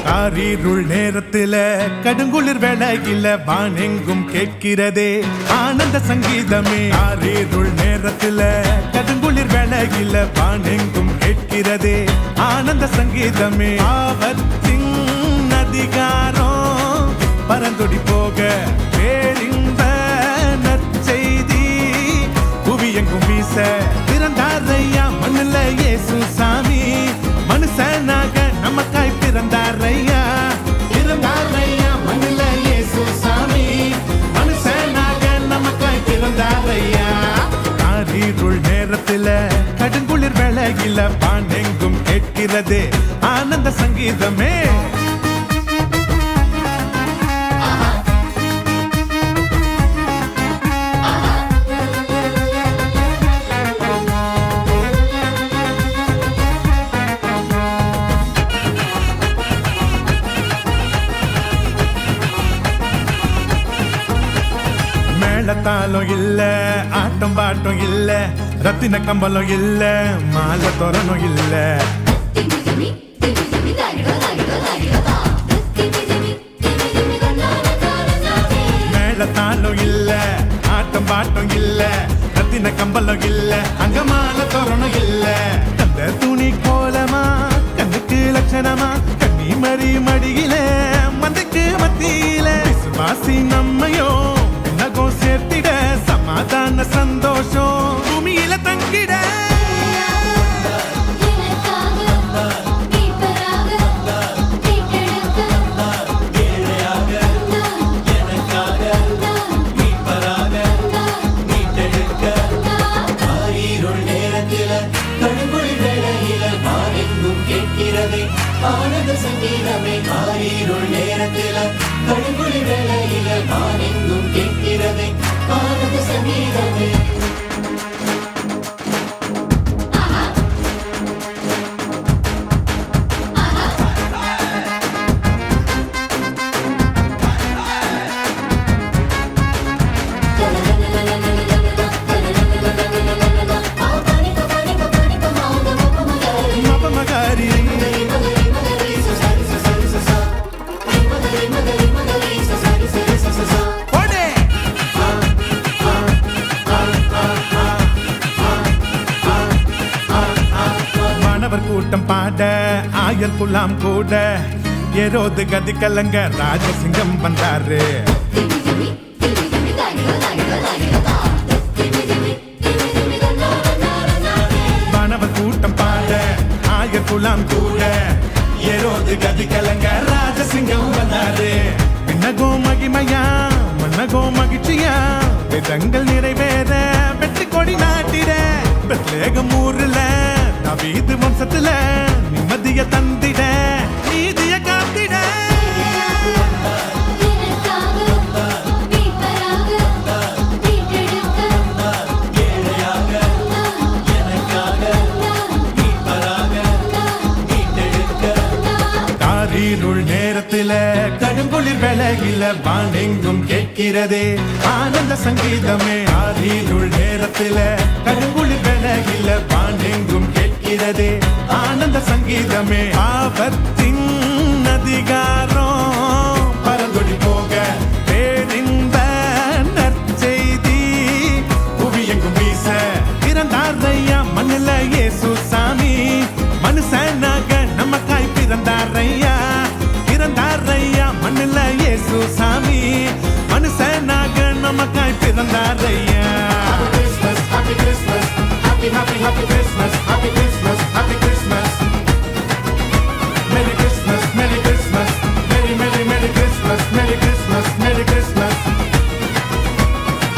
காரிருள் நேரத்தில கடுங்குளிர் வேளையில வானெங்கும் கேட்கிறதே ஆனந்த சங்கீதமே. காரிருள் நேரத்தில கடுங்குளிர் வேளையில வானெங்கும் கேட்கிறதே ஆனந்த சங்கீதமே. ஆபத்தின் அதிகாரம் பரந்தொடி போக பேரின்ப நற்செய்தி புவியெங்கும் வீச பிறந்தாரையா மண்ணுல இயேசு சாமி. மனுஷனாக நமக்காய் பிறந்தாரையா மண்ணுல இயேசு சாமி. மனுஷனாக நமக்காய் பிறந்தாரையா. காரிருள் நேரத்தில கடுங்குளிர் வேளையில வானெங்கும் கேட்கிறதே ஆனந்த சங்கீதமே. மேளத்தாளம் இல்ல, ஆட்டம் பாட்டம் இல்ல, ரத்தின கம்பளம் இல்ல, மாலை தோரணம் இல்ல. மேளத்தாளம் இல்ல, ஆட்டம் பாட்டம் இல்ல, ரத்தின கம்பளம் இல்ல, அங்க மாலை தோரணம் இல்ல. அந்த துணி கோலமா கண்ணுக்கு லட்சணமா கண்ணி மறி மடியில மந்தைக்கு மத்தியில விசுவாசி நம்மையோ சேர்த்திட சமாதான சந்தோஷம் பூமியில தங்கிட. ஆனந்த சங்கீதமே. காரிருள் நேரத்தில கடுங்குளிர் வேளையில வானெங்கும் கேட்கிறதே ஆனந்த சங்கீதமே. கூட்டம் பாட ஆயர் குலாம் கூட ஏரோது கதி கலங்க ராஜசிங்கம் வந்தாரு. வானவர் கூட்டம் பாட ஆயர் குலாம் கூட ஏரோது கதி கலங்க ராஜசிங்கம் வந்தாரு. விண்ணகோ மகிமையா மன்னகோ மகிழ்ச்சியா வேதங்கள் நிறைவேற வெற்றி கொடி நாட்டிட பெத்லேகம் ஊர்ல தாவீது வம்சத்துல நிம்மதிய தந்திட நீதிய காத்திட. காரிருள் நேரத்தில கடுங்குளிர் வேளையில வானெங்கும் கேட்கிறதே ஆனந்த சங்கீதமே. காரிருள் நேரத்தில கடுங்குளிர் வேளையில வானெங்கும் கேட்கிறதே ஆனந்த சங்கீதமே. ஆபத்தின் அதிகாரம் பரந்தொடி போக பேரின்ப நற்செய்தி புவியெங்கும் வீச பிறந்தாரையா மண்ணுல இயேசு சாமி. மனுஷனாக நமக்காய் பிறந்தாரையா மண்ணுல இயேசு சாமி. மனுஷனாக நமக்காய் பிறந்தாரையா. Happy Christmas, happy happy happy Christmas, happy Christmas, happy Christmas. Merry Christmas, Merry Christmas, Merry Merry Merry Christmas, Merry Christmas, Merry Christmas.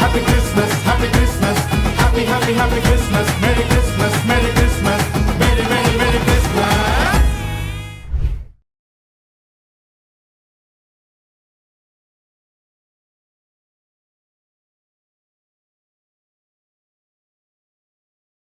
Happy Christmas, happy Christmas, happy happy happy Christmas.